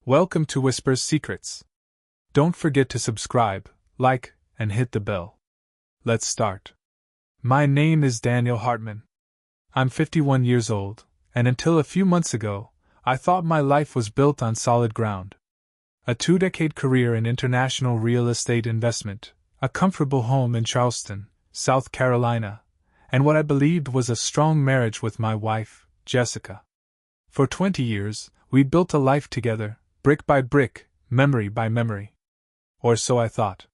Welcome to Whisper's Secrets. Don't forget to subscribe, like, and hit the bell. Let's start. My name is Daniel Hartman. I'm 51 years old, and until a few months ago, I thought my life was built on solid ground. A 2-decade career in international real estate investment, a comfortable home in Charleston, South Carolina, and what I believed was a strong marriage with my wife, Jessica. For 20 years, we built a life together, brick by brick, memory by memory. Or so I thought.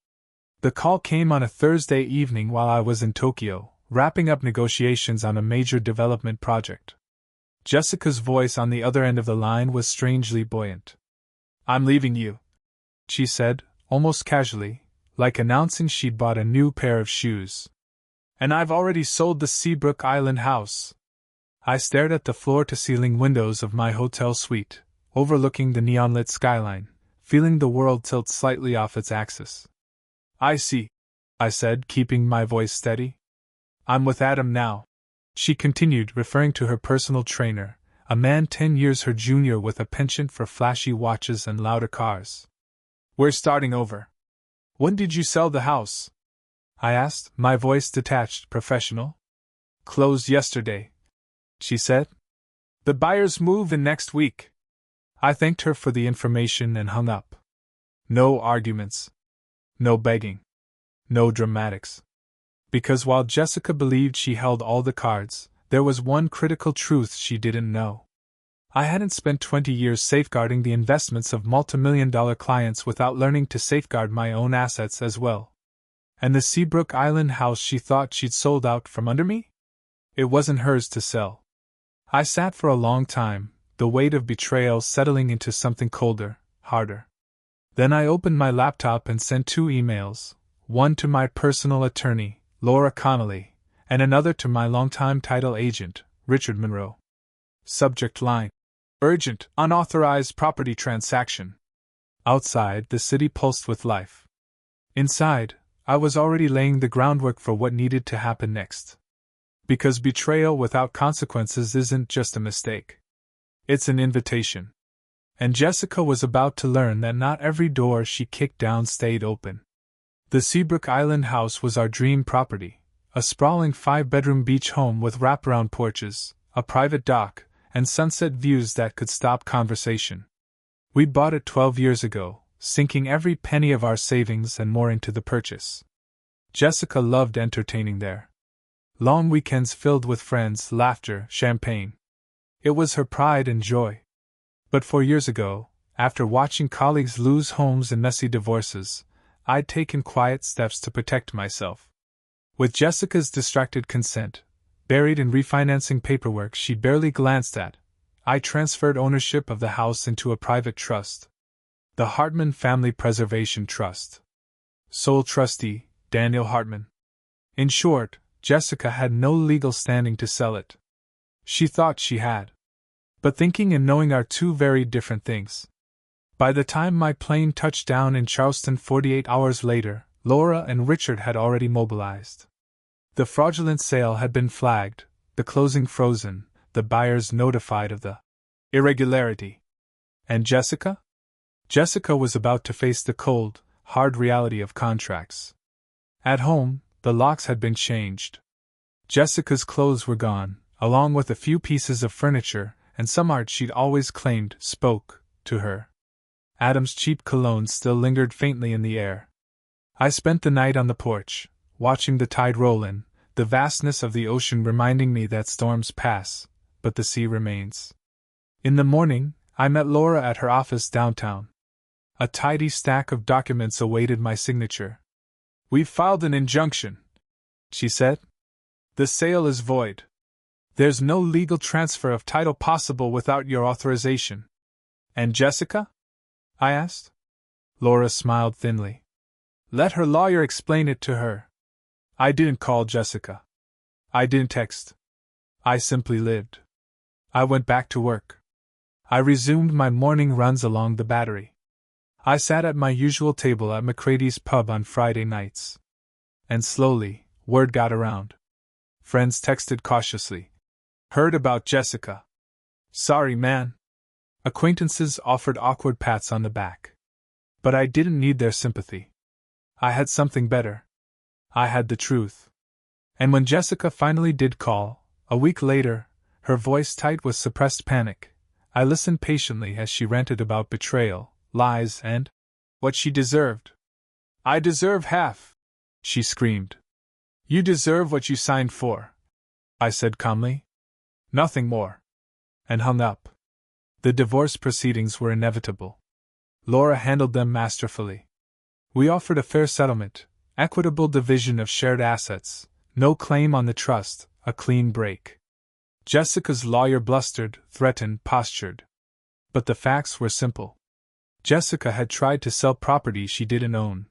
The call came on a Thursday evening while I was in Tokyo, wrapping up negotiations on a major development project. Jessica's voice on the other end of the line was strangely buoyant. "I'm leaving you," she said, almost casually, like announcing she'd bought a new pair of shoes. "And I've already sold the Seabrook Island house." I stared at the floor-to-ceiling windows of my hotel suite, overlooking the neon-lit skyline, feeling the world tilt slightly off its axis. "I see," I said, keeping my voice steady. "I'm with Adam now," she continued, referring to her personal trainer, a man 10 years her junior with a penchant for flashy watches and louder cars. "We're starting over." "When did you sell the house?" I asked, my voice detached, professional. "Closed yesterday," she said. "The buyers move in next week." I thanked her for the information and hung up. No arguments. No begging. No dramatics. Because while Jessica believed she held all the cards, there was one critical truth she didn't know. I hadn't spent 20 years safeguarding the investments of multimillion-dollar clients without learning to safeguard my own assets as well. And the Seabrook Island house she thought she'd sold out from under me? It wasn't hers to sell. I sat for a long time, the weight of betrayal settling into something colder, harder. Then I opened my laptop and sent 2 emails, one to my personal attorney, Laura Connolly, and another to my longtime title agent, Richard Monroe. Subject line: Urgent, unauthorized property transaction. Outside, the city pulsed with life. Inside, I was already laying the groundwork for what needed to happen next. Because betrayal without consequences isn't just a mistake. It's an invitation. And Jessica was about to learn that not every door she kicked down stayed open. The Seabrook Island house was our dream property, a sprawling 5-bedroom beach home with wraparound porches, a private dock, and sunset views that could stop conversation. We bought it 12 years ago, sinking every penny of our savings and more into the purchase. Jessica loved entertaining there. Long weekends filled with friends, laughter, champagne. It was her pride and joy. But 4 years ago, after watching colleagues lose homes in messy divorces, I'd taken quiet steps to protect myself. With Jessica's distracted consent, buried in refinancing paperwork she barely glanced at, I transferred ownership of the house into a private trust. The Hartman Family Preservation Trust. Sole trustee, Daniel Hartman. In short, Jessica had no legal standing to sell it. She thought she had. But thinking and knowing are 2 very different things. By the time my plane touched down in Charleston 48 hours later, Laura and Richard had already mobilized. The fraudulent sale had been flagged, the closing frozen, the buyers notified of the irregularity. And Jessica? Jessica was about to face the cold, hard reality of contracts. At home, the locks had been changed. Jessica's clothes were gone, along with a few pieces of furniture, and some art she'd always claimed spoke to her. Adam's cheap cologne still lingered faintly in the air. I spent the night on the porch, watching the tide roll in, the vastness of the ocean reminding me that storms pass, but the sea remains. In the morning, I met Laura at her office downtown. A tidy stack of documents awaited my signature. "We've filed an injunction," she said. "The sale is void. There's no legal transfer of title possible without your authorization." "And Jessica?" I asked. Laura smiled thinly. "Let her lawyer explain it to her." I didn't call Jessica. I didn't text. I simply lived. I went back to work. I resumed my morning runs along the Battery. I sat at my usual table at McCrady's pub on Friday nights. And slowly, word got around. Friends texted cautiously. "Heard about Jessica. Sorry, man. Acquaintances offered awkward pats on the back. But I didn't need their sympathy. I had something better. I had the truth. And when Jessica finally did call, a week later, her voice tight with suppressed panic, I listened patiently as she ranted about betrayal, lies, and what she deserved. "I deserve half," she screamed. "You deserve what you signed for," I said calmly. "Nothing more." And hung up. The divorce proceedings were inevitable. Laura handled them masterfully. We offered a fair settlement, equitable division of shared assets, no claim on the trust, a clean break. Jessica's lawyer blustered, threatened, postured. But the facts were simple. Jessica had tried to sell property she didn't own.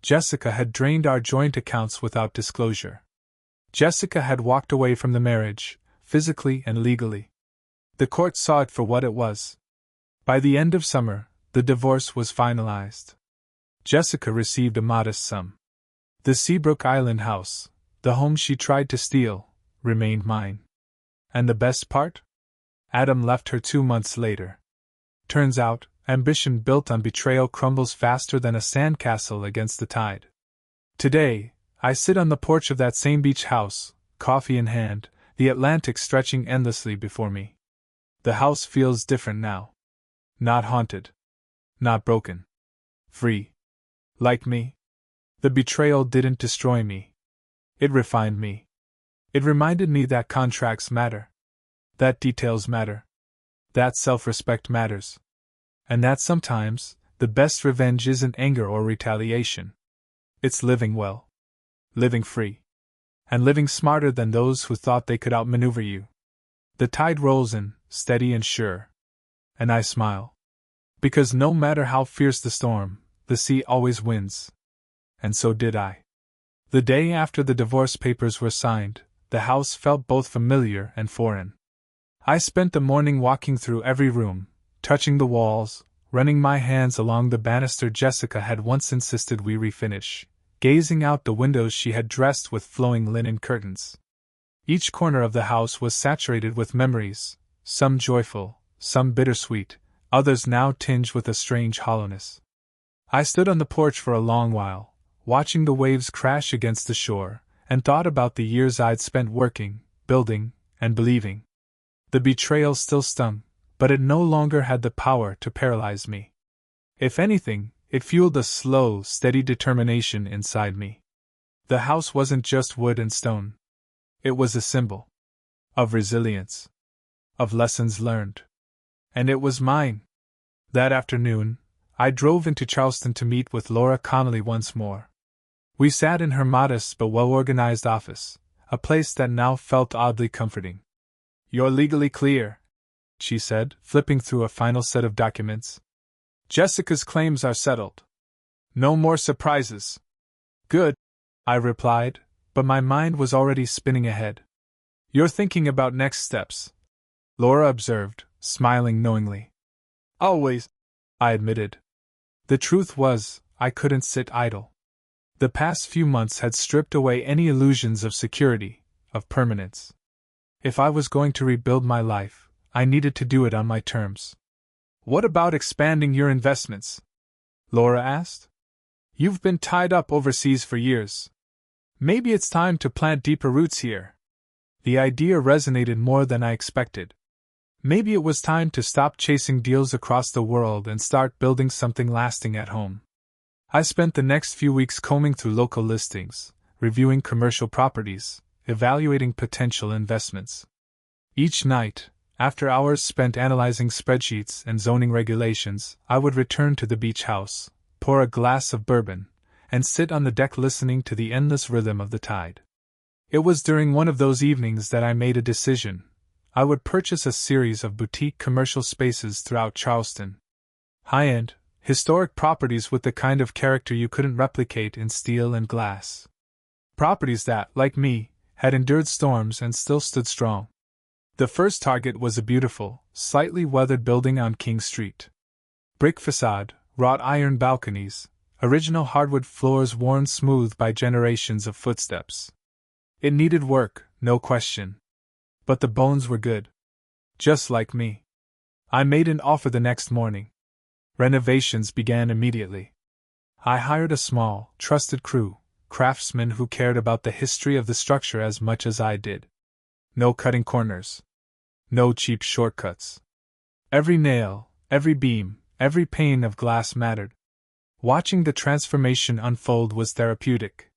Jessica had drained our joint accounts without disclosure. Jessica had walked away from the marriage, physically and legally. The court saw it for what it was. By the end of summer, the divorce was finalized. Jessica received a modest sum. The Seabrook Island house, the home she tried to steal, remained mine. And the best part? Adam left her 2 months later. Turns out, ambition built on betrayal crumbles faster than a sandcastle against the tide. Today, I sit on the porch of that same beach house, coffee in hand, the Atlantic stretching endlessly before me. The house feels different now. Not haunted. Not broken. Free. Like me. The betrayal didn't destroy me. It refined me. It reminded me that contracts matter. That details matter. That self-respect matters. And that sometimes, the best revenge isn't anger or retaliation. It's living well. Living free. And living smarter than those who thought they could outmaneuver you. The tide rolls in, steady and sure. And I smile. Because no matter how fierce the storm, the sea always wins. And so did I. The day after the divorce papers were signed, the house felt both familiar and foreign. I spent the morning walking through every room, touching the walls, running my hands along the banister Jessica had once insisted we refinish, gazing out the windows she had dressed with flowing linen curtains. Each corner of the house was saturated with memories, some joyful, some bittersweet, others now tinged with a strange hollowness. I stood on the porch for a long while, watching the waves crash against the shore, and thought about the years I'd spent working, building, and believing. The betrayal still stung, but it no longer had the power to paralyze me. If anything, it fueled a slow, steady determination inside me. The house wasn't just wood and stone. It was a symbol. Of resilience. Of lessons learned. And it was mine. That afternoon, I drove into Charleston to meet with Laura Connolly once more. We sat in her modest but well-organized office, a place that now felt oddly comforting. "You're legally clear," she said, flipping through a final set of documents. "Jessica's claims are settled. No more surprises." "Good," I replied, but my mind was already spinning ahead. "You're thinking about next steps," Laura observed, smiling knowingly. "Always," I admitted. The truth was, I couldn't sit idle. The past few months had stripped away any illusions of security, of permanence. If I was going to rebuild my life, I needed to do it on my terms. "What about expanding your investments?" Laura asked. "You've been tied up overseas for years. Maybe it's time to plant deeper roots here." The idea resonated more than I expected. Maybe it was time to stop chasing deals across the world and start building something lasting at home. I spent the next few weeks combing through local listings, reviewing commercial properties, evaluating potential investments. Each night, after hours spent analyzing spreadsheets and zoning regulations, I would return to the beach house, pour a glass of bourbon, and sit on the deck listening to the endless rhythm of the tide. It was during one of those evenings that I made a decision. I would purchase a series of boutique commercial spaces throughout Charleston. High-end, historic properties with the kind of character you couldn't replicate in steel and glass. Properties that, like me, had endured storms and still stood strong. The first target was a beautiful, slightly weathered building on King Street. Brick facade, wrought iron balconies, original hardwood floors worn smooth by generations of footsteps. It needed work, no question. But the bones were good. Just like me. I made an offer the next morning. Renovations began immediately. I hired a small, trusted crew, craftsmen who cared about the history of the structure as much as I did. No cutting corners. No cheap shortcuts. Every nail, every beam, every pane of glass mattered. Watching the transformation unfold was therapeutic.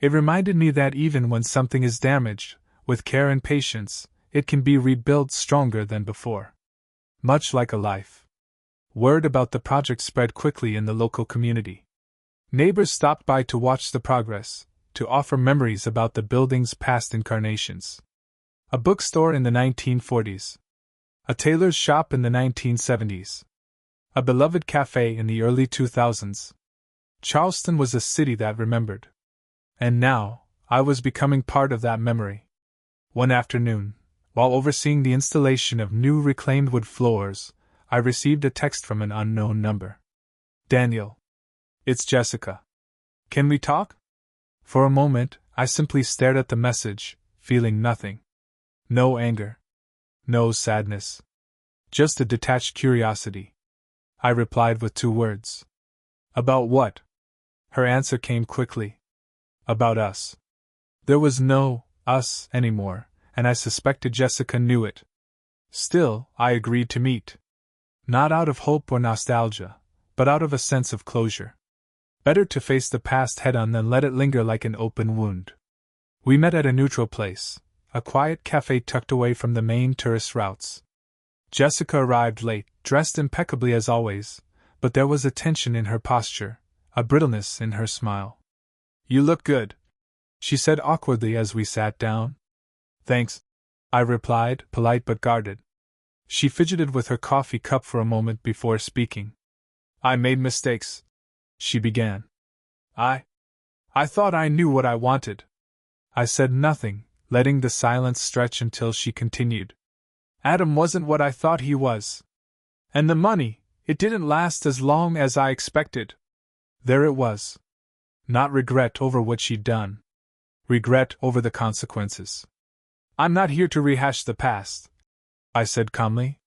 It reminded me that even when something is damaged, with care and patience, it can be rebuilt stronger than before. Much like a life. Word about the project spread quickly in the local community. Neighbors stopped by to watch the progress, to offer memories about the building's past incarnations. A bookstore in the 1940s. A tailor's shop in the 1970s. A beloved cafe in the early 2000s. Charleston was a city that remembered. And now, I was becoming part of that memory. One afternoon, while overseeing the installation of new reclaimed wood floors, I received a text from an unknown number. Daniel. It's Jessica. Can we talk? For a moment, I simply stared at the message, feeling nothing. No anger. No sadness. Just a detached curiosity. I replied with 2 words. About what? Her answer came quickly. About us. There was no us anymore, and I suspected Jessica knew it. Still, I agreed to meet. Not out of hope or nostalgia, but out of a sense of closure. Better to face the past head-on than let it linger like an open wound. We met at a neutral place, a quiet cafe tucked away from the main tourist routes. Jessica arrived late, dressed impeccably as always, but there was a tension in her posture, a brittleness in her smile. You look good, she said awkwardly as we sat down. Thanks, I replied, polite but guarded. She fidgeted with her coffee cup for a moment before speaking. I made mistakes, she began. I thought I knew what I wanted. I said nothing, letting the silence stretch until she continued. Adam wasn't what I thought he was. And the money, it didn't last as long as I expected. There it was. Not regret over what she'd done. Regret over the consequences. I'm not here to rehash the past, I said calmly.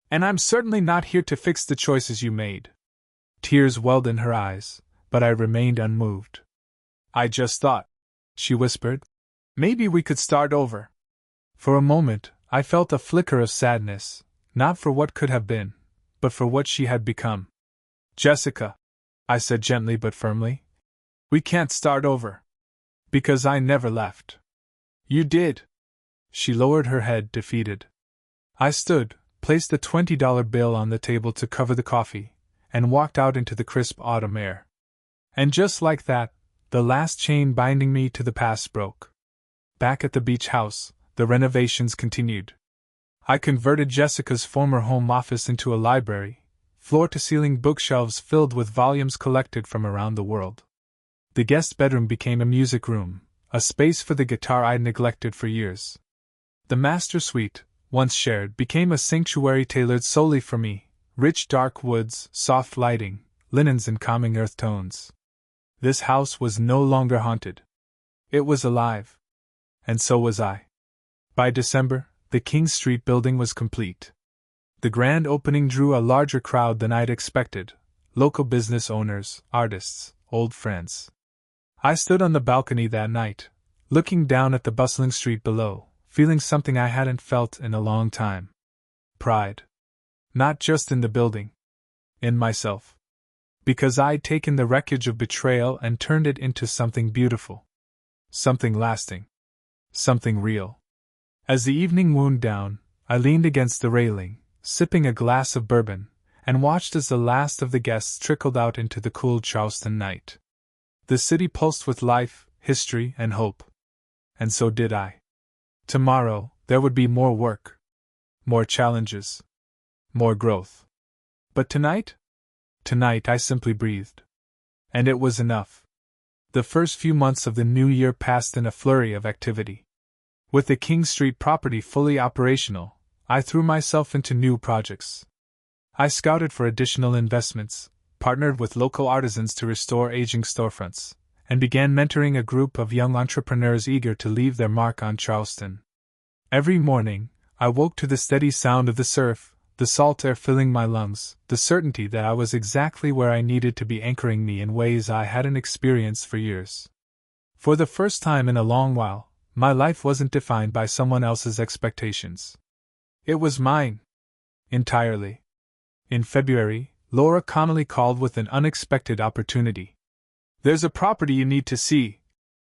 And I'm certainly not here to fix the choices you made. Tears welled in her eyes, but I remained unmoved. I just thought, she whispered, maybe we could start over. For a moment, I felt a flicker of sadness, not for what could have been, but for what she had become. Jessica, I said gently but firmly, we can't start over. Because I never left. You did. She lowered her head, defeated. I stood, placed a $20 bill on the table to cover the coffee, and walked out into the crisp autumn air. And just like that, the last chain binding me to the past broke. Back at the beach house, the renovations continued. I converted Jessica's former home office into a library, floor-to-ceiling bookshelves filled with volumes collected from around the world. The guest bedroom became a music room, a space for the guitar I'd neglected for years. The master suite, once shared, became a sanctuary tailored solely for me, rich dark woods, soft lighting, linens and calming earth tones. This house was no longer haunted. It was alive. And so was I. By December, the King Street building was complete. The grand opening drew a larger crowd than I'd expected, local business owners, artists, old friends. I stood on the balcony that night, looking down at the bustling street below, feeling something I hadn't felt in a long time. Pride. Not just in the building. In myself. Because I'd taken the wreckage of betrayal and turned it into something beautiful. Something lasting. Something real. As the evening wound down, I leaned against the railing, sipping a glass of bourbon, and watched as the last of the guests trickled out into the cool Charleston night. The city pulsed with life, history, and hope. And so did I. Tomorrow, there would be more work. More challenges. More growth. But tonight? Tonight I simply breathed. And it was enough. The first few months of the new year passed in a flurry of activity. With the King Street property fully operational, I threw myself into new projects. I scouted for additional investments, partnered with local artisans to restore aging storefronts, and began mentoring a group of young entrepreneurs eager to leave their mark on Charleston. Every morning, I woke to the steady sound of the surf, the salt air filling my lungs, the certainty that I was exactly where I needed to be, anchoring me in ways I hadn't experienced for years. For the first time in a long while, my life wasn't defined by someone else's expectations. It was mine. Entirely. In February, Laura Connolly called with an unexpected opportunity. "There's a property you need to see,"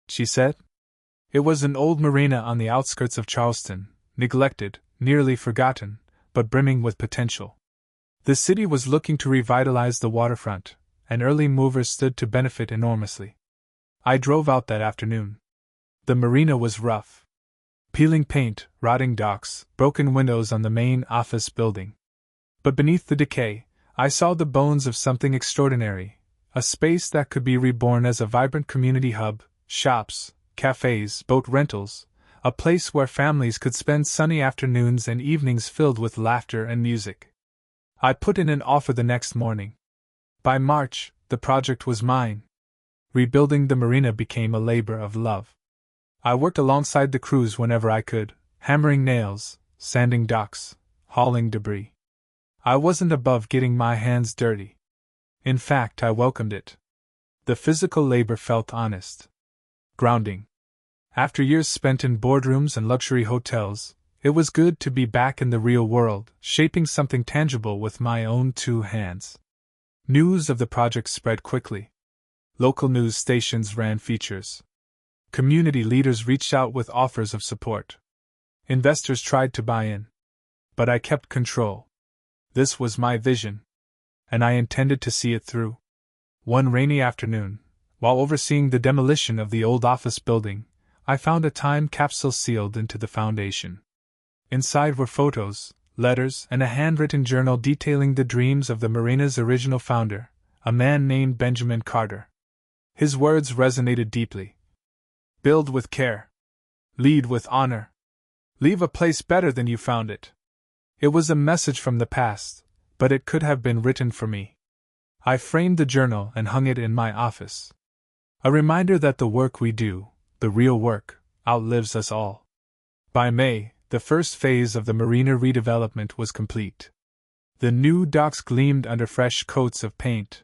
she said. It was an old marina on the outskirts of Charleston, neglected, nearly forgotten, but brimming with potential. The city was looking to revitalize the waterfront, and early movers stood to benefit enormously. I drove out that afternoon. The marina was rough. Peeling paint, rotting docks, broken windows on the main office building. But beneath the decay, I saw the bones of something extraordinary, a space that could be reborn as a vibrant community hub, shops, cafes, boat rentals, a place where families could spend sunny afternoons and evenings filled with laughter and music. I put in an offer the next morning. By March, the project was mine. Rebuilding the marina became a labor of love. I worked alongside the crews whenever I could, hammering nails, sanding docks, hauling debris. I wasn't above getting my hands dirty. In fact, I welcomed it. The physical labor felt honest. Grounding. After years spent in boardrooms and luxury hotels, it was good to be back in the real world, shaping something tangible with my own two hands. News of the project spread quickly. Local news stations ran features. Community leaders reached out with offers of support. Investors tried to buy in. But I kept control. This was my vision. And I intended to see it through. One rainy afternoon, while overseeing the demolition of the old office building, I found a time capsule sealed into the foundation. Inside were photos, letters, and a handwritten journal detailing the dreams of the marina's original founder, a man named Benjamin Carter. His words resonated deeply. Build with care. Lead with honor. Leave a place better than you found it. It was a message from the past, but it could have been written for me. I framed the journal and hung it in my office. A reminder that the work we do, the real work, outlives us all. By May, the first phase of the marina redevelopment was complete. The new docks gleamed under fresh coats of paint.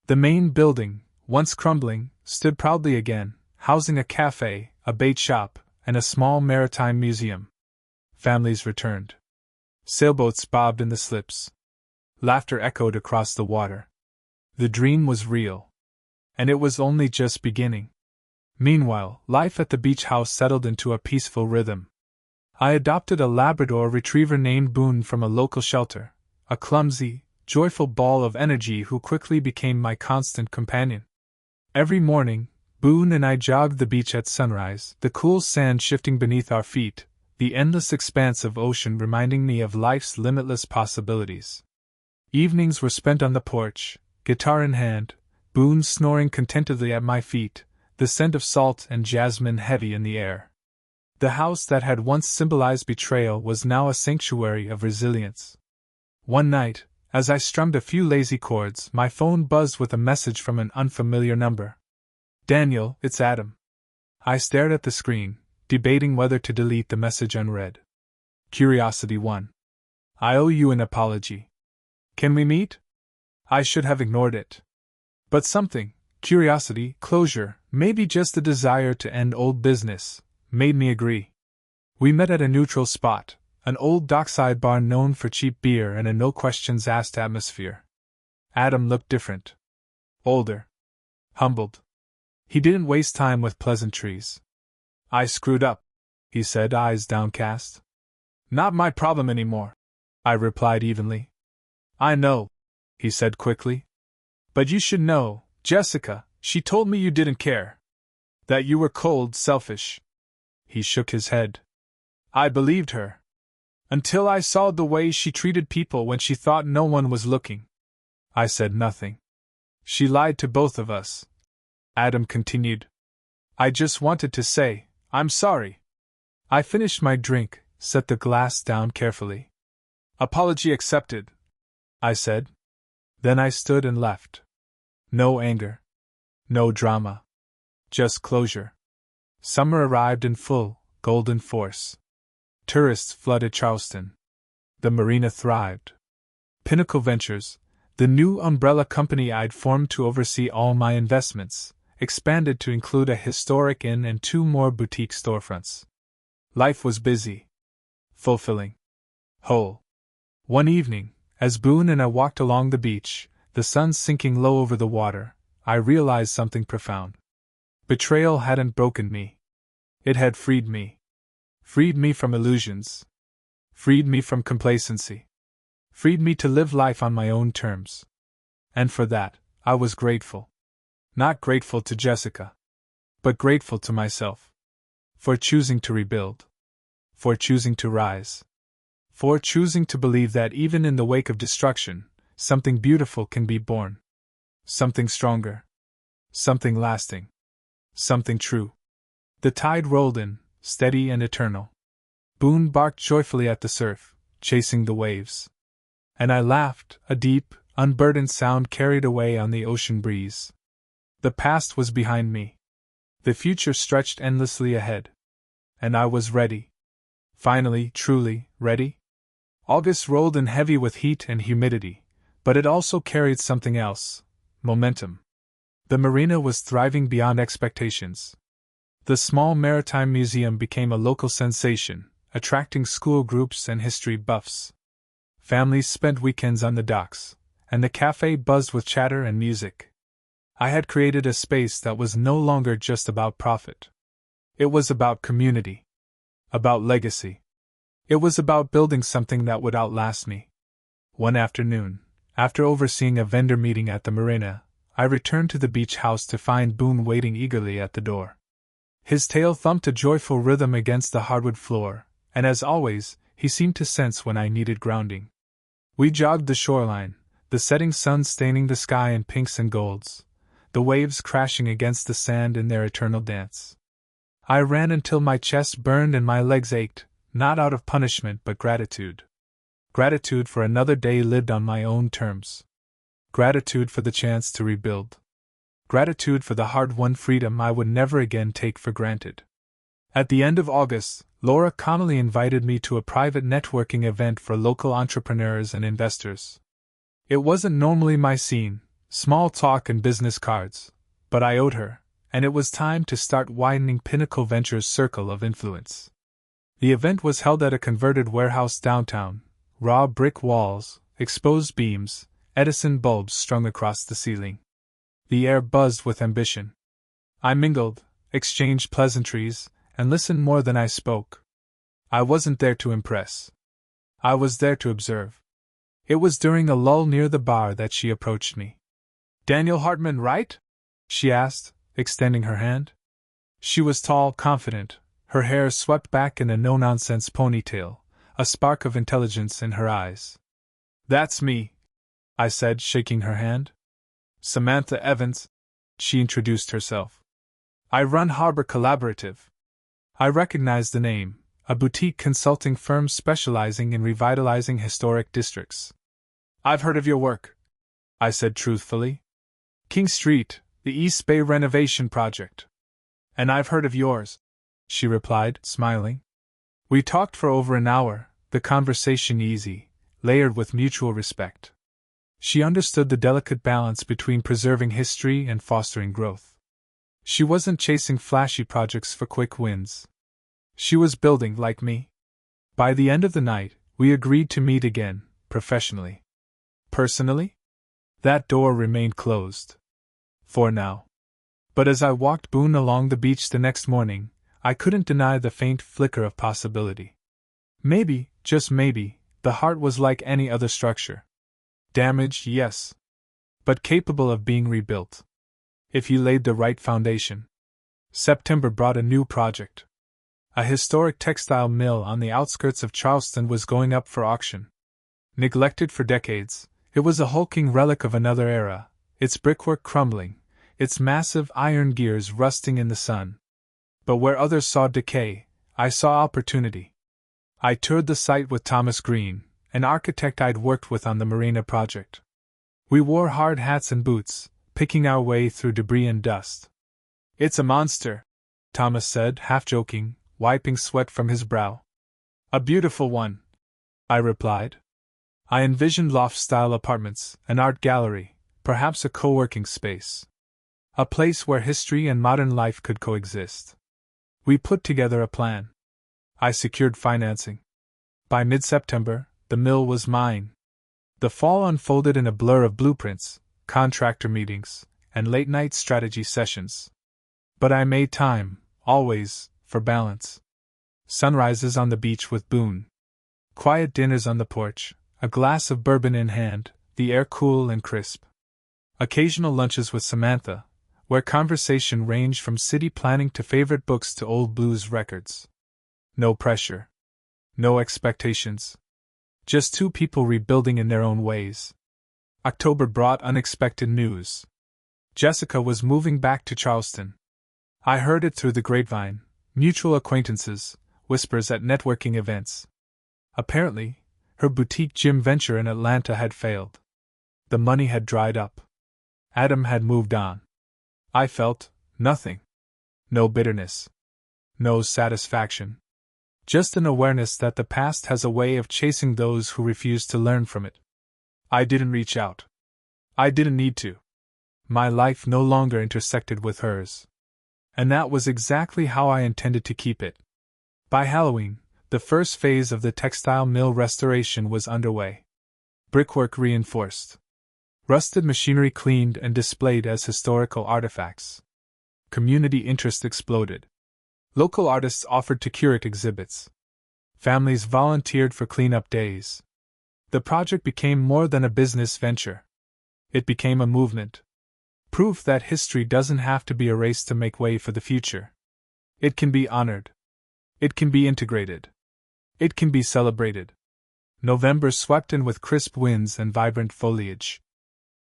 The main building, once crumbling, stood proudly again, housing a cafe, a bait shop, and a small maritime museum. Families returned. Sailboats bobbed in the slips. Laughter echoed across the water. The dream was real. And it was only just beginning. Meanwhile, life at the beach house settled into a peaceful rhythm. I adopted a Labrador retriever named Boone from a local shelter, a clumsy, joyful ball of energy who quickly became my constant companion. Every morning, Boone and I jogged the beach at sunrise, the cool sand shifting beneath our feet, the endless expanse of ocean reminding me of life's limitless possibilities. Evenings were spent on the porch, guitar in hand, Boone snoring contentedly at my feet, the scent of salt and jasmine heavy in the air. The house that had once symbolized betrayal was now a sanctuary of resilience. One night, as I strummed a few lazy chords, my phone buzzed with a message from an unfamiliar number. "Daniel, it's Adam." I stared at the screen, debating whether to delete the message unread. Curiosity won. "I owe you an apology. Can we meet?" I should have ignored it. But something, curiosity, closure, maybe just the desire to end old business, made me agree. We met at a neutral spot, an old dockside bar known for cheap beer and a no-questions-asked atmosphere. Adam looked different. Older. Humbled. He didn't waste time with pleasantries. "I screwed up," he said, eyes downcast. "Not my problem anymore," I replied evenly. "I know," he said quickly. "But you should know, Jessica, she told me you didn't care. That you were cold, selfish." He shook his head. "I believed her. Until I saw the way she treated people when she thought no one was looking." I said nothing. "She lied to both of us," Adam continued. "I just wanted to say, I'm sorry." I finished my drink, set the glass down carefully. "Apology accepted," I said. Then I stood and left. No anger. No drama. Just closure. Summer arrived in full, golden force. Tourists flooded Charleston. The marina thrived. Pinnacle Ventures, the new umbrella company I'd formed to oversee all my investments, expanded to include a historic inn and 2 more boutique storefronts. Life was busy, fulfilling, whole. One evening, as Boone and I walked along the beach, the sun sinking low over the water, I realized something profound. Betrayal hadn't broken me. It had freed me. Freed me from illusions. Freed me from complacency. Freed me to live life on my own terms. And for that, I was grateful. Not grateful to Jessica, but grateful to myself. For choosing to rebuild. For choosing to rise. For choosing to believe that even in the wake of destruction, something beautiful can be born. Something stronger. Something lasting. Something true. The tide rolled in, steady and eternal. Boone barked joyfully at the surf, chasing the waves. And I laughed, a deep, unburdened sound carried away on the ocean breeze. The past was behind me. The future stretched endlessly ahead. And I was ready. Finally, truly, ready? August rolled in heavy with heat and humidity, but it also carried something else: momentum. The marina was thriving beyond expectations. The small maritime museum became a local sensation, attracting school groups and history buffs. Families spent weekends on the docks, and the cafe buzzed with chatter and music. I had created a space that was no longer just about profit. It was about community. About legacy. It was about building something that would outlast me. One afternoon, after overseeing a vendor meeting at the marina, I returned to the beach house to find Boone waiting eagerly at the door. His tail thumped a joyful rhythm against the hardwood floor, and as always, he seemed to sense when I needed grounding. We jogged the shoreline, the setting sun staining the sky in pinks and golds, the waves crashing against the sand in their eternal dance. I ran until my chest burned and my legs ached, not out of punishment but gratitude. Gratitude for another day lived on my own terms. Gratitude for the chance to rebuild. Gratitude for the hard-won freedom I would never again take for granted. At the end of August, Laura Connolly invited me to a private networking event for local entrepreneurs and investors. It wasn't normally my scene, small talk and business cards, but I owed her, and it was time to start widening Pinnacle Ventures' circle of influence. The event was held at a converted warehouse downtown, raw brick walls, exposed beams, Edison bulbs strung across the ceiling. The air buzzed with ambition. I mingled, exchanged pleasantries, and listened more than I spoke. I wasn't there to impress. I was there to observe. It was during a lull near the bar that she approached me. "Daniel Hartman, right?" she asked, extending her hand. She was tall, confident, her hair swept back in a no-nonsense ponytail, a spark of intelligence in her eyes. "That's me," I said, shaking her hand. "Samantha Evans," she introduced herself. "I run Harbor Collaborative." I recognized the name, a boutique consulting firm specializing in revitalizing historic districts. "I've heard of your work," I said truthfully. "King Street, the East Bay renovation project." "And I've heard of yours," she replied, smiling. We talked for over an hour, the conversation easy, layered with mutual respect. She understood the delicate balance between preserving history and fostering growth. She wasn't chasing flashy projects for quick wins. She was building like me. By the end of the night, we agreed to meet again, professionally. Personally? That door remained closed. For now. But as I walked Boone along the beach the next morning, I couldn't deny the faint flicker of possibility. Maybe, just maybe, the heart was like any other structure. Damaged, yes. But capable of being rebuilt. If you laid the right foundation. September brought a new project. A historic textile mill on the outskirts of Charleston was going up for auction. Neglected for decades, it was a hulking relic of another era, its brickwork crumbling, its massive iron gears rusting in the sun. But where others saw decay, I saw opportunity. I toured the site with Thomas Green, an architect I'd worked with on the Marina project. We wore hard hats and boots, picking our way through debris and dust. "It's a monster," Thomas said, half joking, wiping sweat from his brow. "A beautiful one." I replied. I envisioned loft-style apartments, an art gallery, perhaps a co-working space. A place where history and modern life could coexist. We put together a plan. I secured financing. By mid-September, the mill was mine. The fall unfolded in a blur of blueprints, contractor meetings, and late-night strategy sessions. But I made time, always, for balance. Sunrises on the beach with Boone. Quiet dinners on the porch, a glass of bourbon in hand, the air cool and crisp. Occasional lunches with Samantha, where conversation ranged from city planning to favorite books to old blues records. No pressure. No expectations. Just two people rebuilding in their own ways. October brought unexpected news. Jessica was moving back to Charleston. I heard it through the grapevine, mutual acquaintances, whispers at networking events. Apparently, her boutique gym venture in Atlanta had failed. The money had dried up. Adam had moved on. I felt nothing. No bitterness. No satisfaction. Just an awareness that the past has a way of chasing those who refuse to learn from it. I didn't reach out. I didn't need to. My life no longer intersected with hers. And that was exactly how I intended to keep it. By Halloween, the first phase of the textile mill restoration was underway. Brickwork reinforced. Rusted machinery cleaned and displayed as historical artifacts. Community interest exploded. Local artists offered to curate exhibits. Families volunteered for cleanup days. The project became more than a business venture. It became a movement. Proof that history doesn't have to be erased to make way for the future. It can be honored. It can be integrated. It can be celebrated. November swept in with crisp winds and vibrant foliage.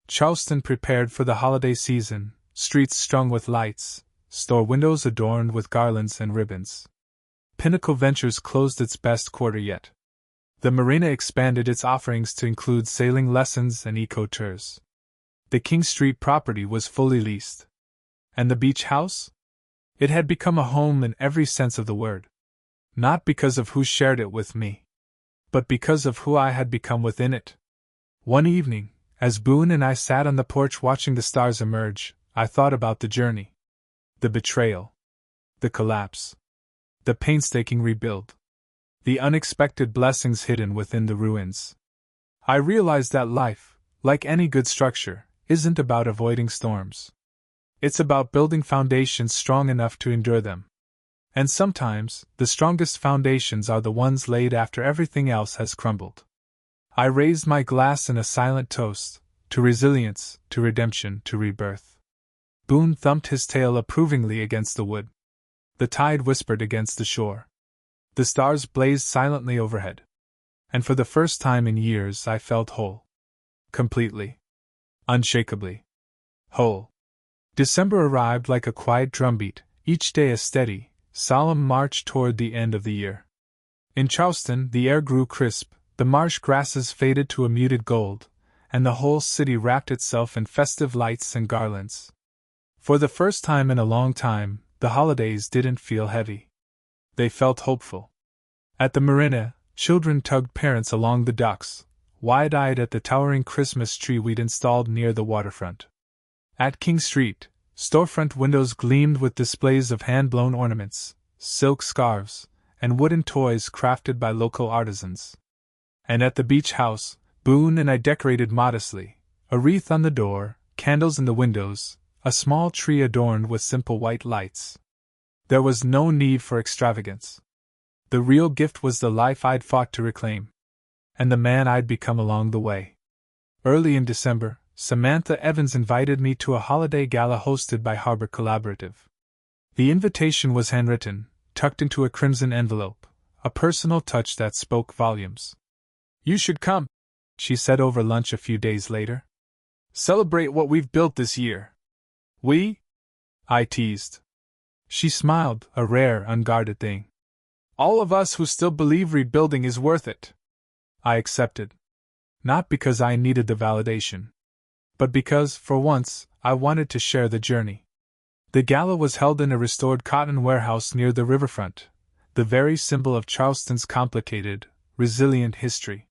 Charleston prepared for the holiday season, streets strung with lights, store windows adorned with garlands and ribbons. Pinnacle Ventures closed its best quarter yet. The marina expanded its offerings to include sailing lessons and eco-tours. The King Street property was fully leased. And the beach house? It had become a home in every sense of the word. Not because of who shared it with me, but because of who I had become within it. One evening, as Boone and I sat on the porch watching the stars emerge, I thought about the journey. The betrayal. The collapse. The painstaking rebuild. The unexpected blessings hidden within the ruins. I realized that life, like any good structure, isn't about avoiding storms. It's about building foundations strong enough to endure them. And sometimes, the strongest foundations are the ones laid after everything else has crumbled. I raised my glass in a silent toast, to resilience, to redemption, to rebirth. Boone thumped his tail approvingly against the wood. The tide whispered against the shore. The stars blazed silently overhead. And for the first time in years I felt whole. Completely. Unshakably. Whole. December arrived like a quiet drumbeat, each day a steady, solemn march toward the end of the year. In Charleston, the air grew crisp, the marsh grasses faded to a muted gold, and the whole city wrapped itself in festive lights and garlands. For the first time in a long time, the holidays didn't feel heavy. They felt hopeful. At the marina, children tugged parents along the docks, wide-eyed at the towering Christmas tree we'd installed near the waterfront. At King Street, storefront windows gleamed with displays of hand-blown ornaments, silk scarves, and wooden toys crafted by local artisans. And at the beach house, Boone and I decorated modestly, a wreath on the door, candles in the windows, a small tree adorned with simple white lights. There was no need for extravagance. The real gift was the life I'd fought to reclaim. And the man I'd become along the way. Early in December, Samantha Evans invited me to a holiday gala hosted by Harbor Collaborative. The invitation was handwritten, tucked into a crimson envelope, a personal touch that spoke volumes. "You should come," she said over lunch a few days later. "Celebrate what we've built this year." "We?" I teased. She smiled, a rare, unguarded thing. "All of us who still believe rebuilding is worth it." I accepted. Not because I needed the validation, but because, for once, I wanted to share the journey. The gala was held in a restored cotton warehouse near the riverfront, the very symbol of Charleston's complicated, resilient history.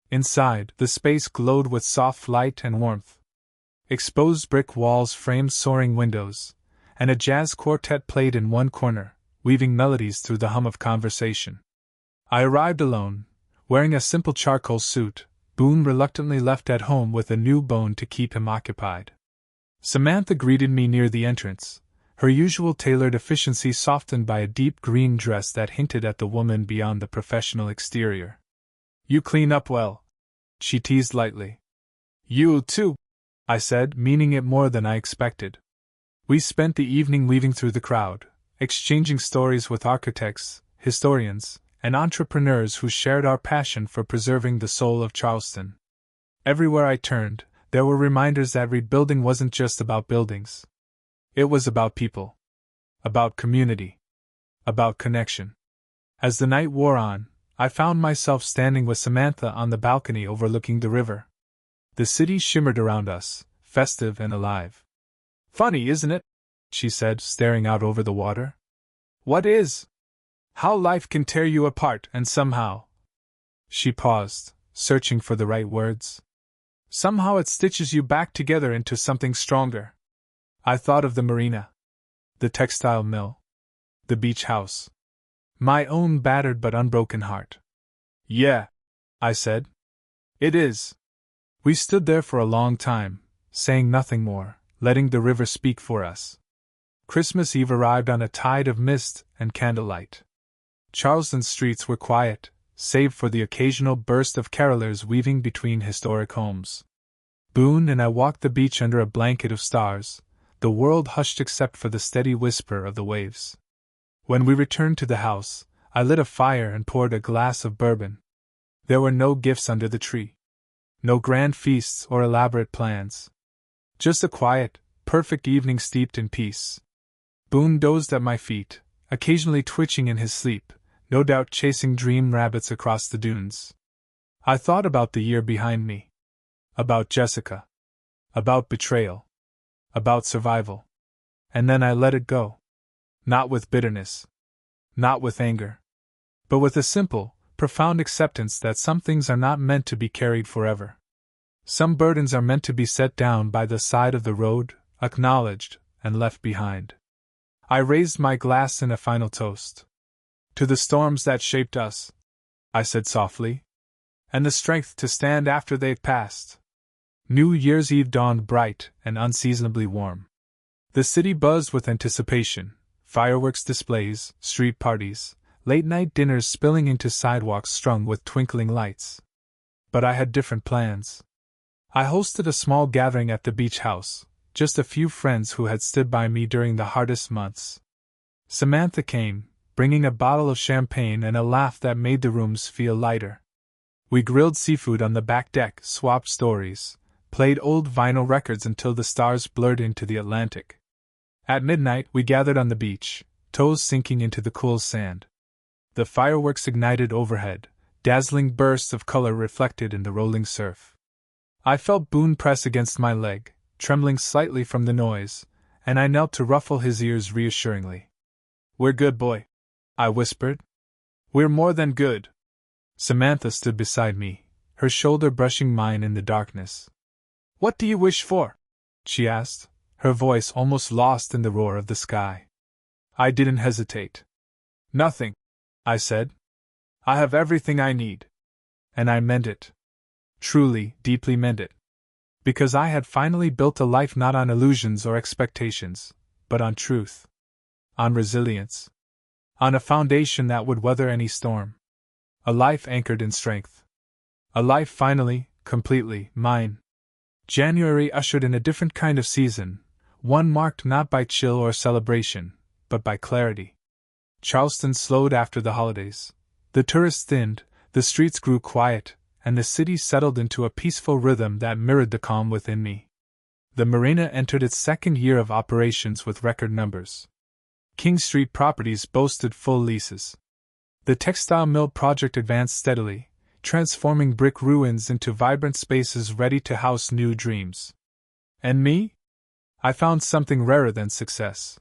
Inside, the space glowed with soft light and warmth. Exposed brick walls framed soaring windows, and a jazz quartet played in one corner, weaving melodies through the hum of conversation. I arrived alone, wearing a simple charcoal suit. Boone reluctantly left at home with a new bone to keep him occupied. Samantha greeted me near the entrance, her usual tailored efficiency softened by a deep green dress that hinted at the woman beyond the professional exterior. "You clean up well," she teased lightly. "You too," I said, meaning it more than I expected. We spent the evening weaving through the crowd, exchanging stories with architects, historians, and entrepreneurs who shared our passion for preserving the soul of Charleston. Everywhere I turned, there were reminders that rebuilding wasn't just about buildings. It was about people. About community. About connection. As the night wore on, I found myself standing with Samantha on the balcony overlooking the river. The city shimmered around us, festive and alive. "Funny, isn't it?" she said, staring out over the water. "What is? How life can tear you apart and somehow—" She paused, searching for the right words. "Somehow it stitches you back together into something stronger." I thought of the marina, the textile mill, the beach house. My own battered but unbroken heart. "Yeah," I said. "It is." We stood there for a long time, saying nothing more, letting the river speak for us. Christmas Eve arrived on a tide of mist and candlelight. Charleston's streets were quiet, save for the occasional burst of carolers weaving between historic homes. Boone and I walked the beach under a blanket of stars, the world hushed except for the steady whisper of the waves. When we returned to the house, I lit a fire and poured a glass of bourbon. There were no gifts under the tree. No grand feasts or elaborate plans. Just a quiet, perfect evening steeped in peace. Boone dozed at my feet, occasionally twitching in his sleep, no doubt chasing dream rabbits across the dunes. I thought about the year behind me. About Jessica. About betrayal. About survival. And then I let it go. Not with bitterness. Not with anger. But with a simple, profound acceptance that some things are not meant to be carried forever. Some burdens are meant to be set down by the side of the road, acknowledged, and left behind. I raised my glass in a final toast. "To the storms that shaped us," I said softly, "and the strength to stand after they've passed." New Year's Eve dawned bright and unseasonably warm. The city buzzed with anticipation, fireworks displays, street parties, late-night dinners spilling into sidewalks strung with twinkling lights. But I had different plans. I hosted a small gathering at the beach house, just a few friends who had stood by me during the hardest months. Samantha came, bringing a bottle of champagne and a laugh that made the rooms feel lighter. We grilled seafood on the back deck, swapped stories, played old vinyl records until the stars blurred into the Atlantic. At midnight, we gathered on the beach, toes sinking into the cool sand. The fireworks ignited overhead, dazzling bursts of color reflected in the rolling surf. I felt Boone press against my leg, trembling slightly from the noise, and I knelt to ruffle his ears reassuringly. "We're good, boy," I whispered. "We're more than good." Samantha stood beside me, her shoulder brushing mine in the darkness. "What do you wish for?" she asked, her voice almost lost in the roar of the sky. I didn't hesitate. "Nothing," I said. "I have everything I need." And I meant it. Truly, deeply meant it. Because I had finally built a life not on illusions or expectations, but on truth. On resilience. On a foundation that would weather any storm. A life anchored in strength. A life finally, completely, mine. January ushered in a different kind of season, one marked not by chill or celebration, but by clarity. Charleston slowed after the holidays. The tourists thinned, the streets grew quiet, and the city settled into a peaceful rhythm that mirrored the calm within me. The marina entered its second year of operations with record numbers. King Street properties boasted full leases. The textile mill project advanced steadily, transforming brick ruins into vibrant spaces ready to house new dreams. And me? I found something rarer than success.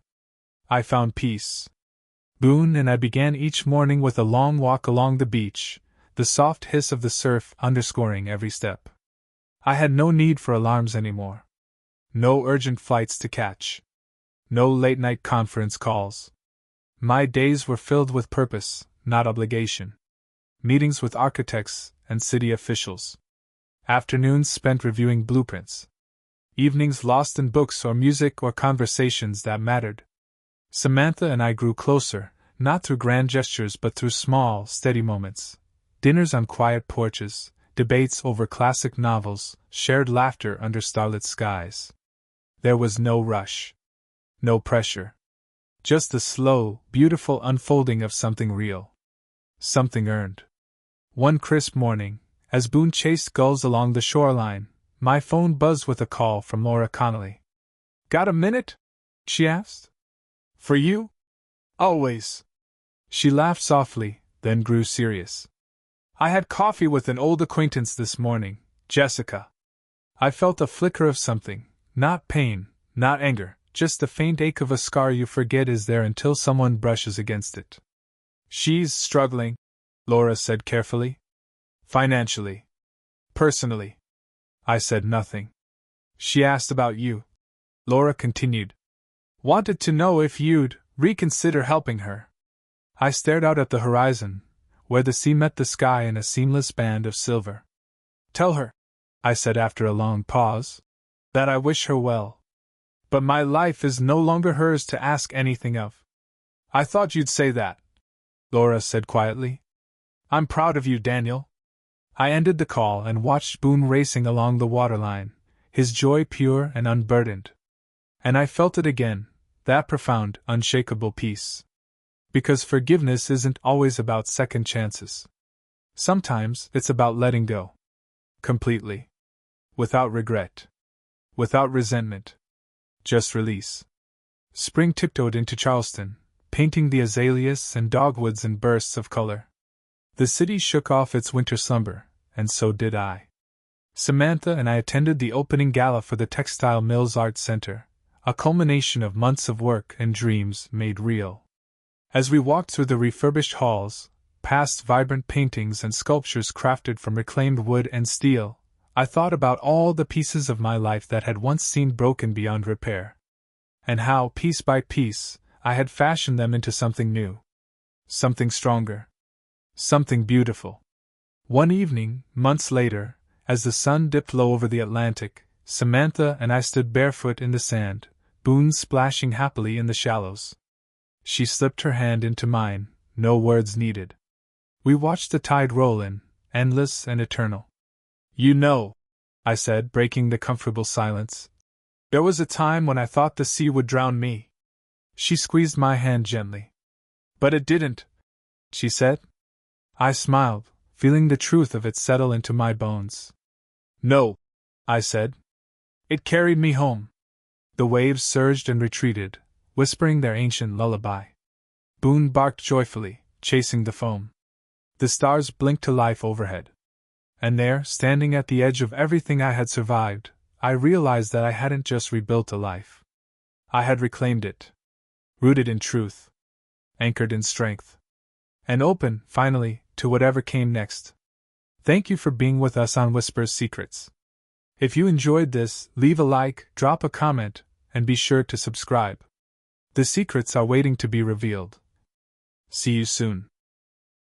I found peace. Boone and I began each morning with a long walk along the beach, the soft hiss of the surf underscoring every step. I had no need for alarms anymore. No urgent flights to catch. No late-night conference calls. My days were filled with purpose, not obligation. Meetings with architects and city officials. Afternoons spent reviewing blueprints. Evenings lost in books or music or conversations that mattered. Samantha and I grew closer, not through grand gestures but through small, steady moments. Dinners on quiet porches, debates over classic novels, shared laughter under starlit skies. There was no rush. No pressure. Just the slow, beautiful unfolding of something real. Something earned. One crisp morning, as Boone chased gulls along the shoreline, my phone buzzed with a call from Laura Connolly. "Got a minute?" she asked. "For you?" "Always." She laughed softly, then grew serious. "I had coffee with an old acquaintance this morning, Jessica." I felt a flicker of something, not pain, not anger, just the faint ache of a scar you forget is there until someone brushes against it. "She's struggling," Laura said carefully. "Financially. Personally." I said nothing. "She asked about you," Laura continued. "Wanted to know if you'd reconsider helping her." I stared out at the horizon, where the sea met the sky in a seamless band of silver. "Tell her," I said after a long pause, "that I wish her well. But my life is no longer hers to ask anything of." "I thought you'd say that," Laura said quietly. "I'm proud of you, Daniel." I ended the call and watched Boone racing along the waterline, his joy pure and unburdened. And I felt it again, that profound, unshakable peace. Because forgiveness isn't always about second chances. Sometimes it's about letting go. Completely. Without regret. Without resentment. Just release. Spring tiptoed into Charleston, painting the azaleas and dogwoods in bursts of color. The city shook off its winter slumber, and so did I. Samantha and I attended the opening gala for the Textile Mills Art Center, a culmination of months of work and dreams made real. As we walked through the refurbished halls, past vibrant paintings and sculptures crafted from reclaimed wood and steel, I thought about all the pieces of my life that had once seemed broken beyond repair. And how, piece by piece, I had fashioned them into something new. Something stronger. Something beautiful. One evening, months later, as the sun dipped low over the Atlantic, Samantha and I stood barefoot in the sand, Boone splashing happily in the shallows. She slipped her hand into mine, no words needed. We watched the tide roll in, endless and eternal. "You know," I said, breaking the comfortable silence, "there was a time when I thought the sea would drown me." She squeezed my hand gently. "But it didn't," she said. I smiled, feeling the truth of it settle into my bones. "No," I said. "It carried me home." The waves surged and retreated, whispering their ancient lullaby. Boone barked joyfully, chasing the foam. The stars blinked to life overhead. And there, standing at the edge of everything I had survived, I realized that I hadn't just rebuilt a life. I had reclaimed it. Rooted in truth. Anchored in strength. And open, finally, to whatever came next. Thank you for being with us on Whisper's Secrets. If you enjoyed this, leave a like, drop a comment, and be sure to subscribe. The secrets are waiting to be revealed. See you soon.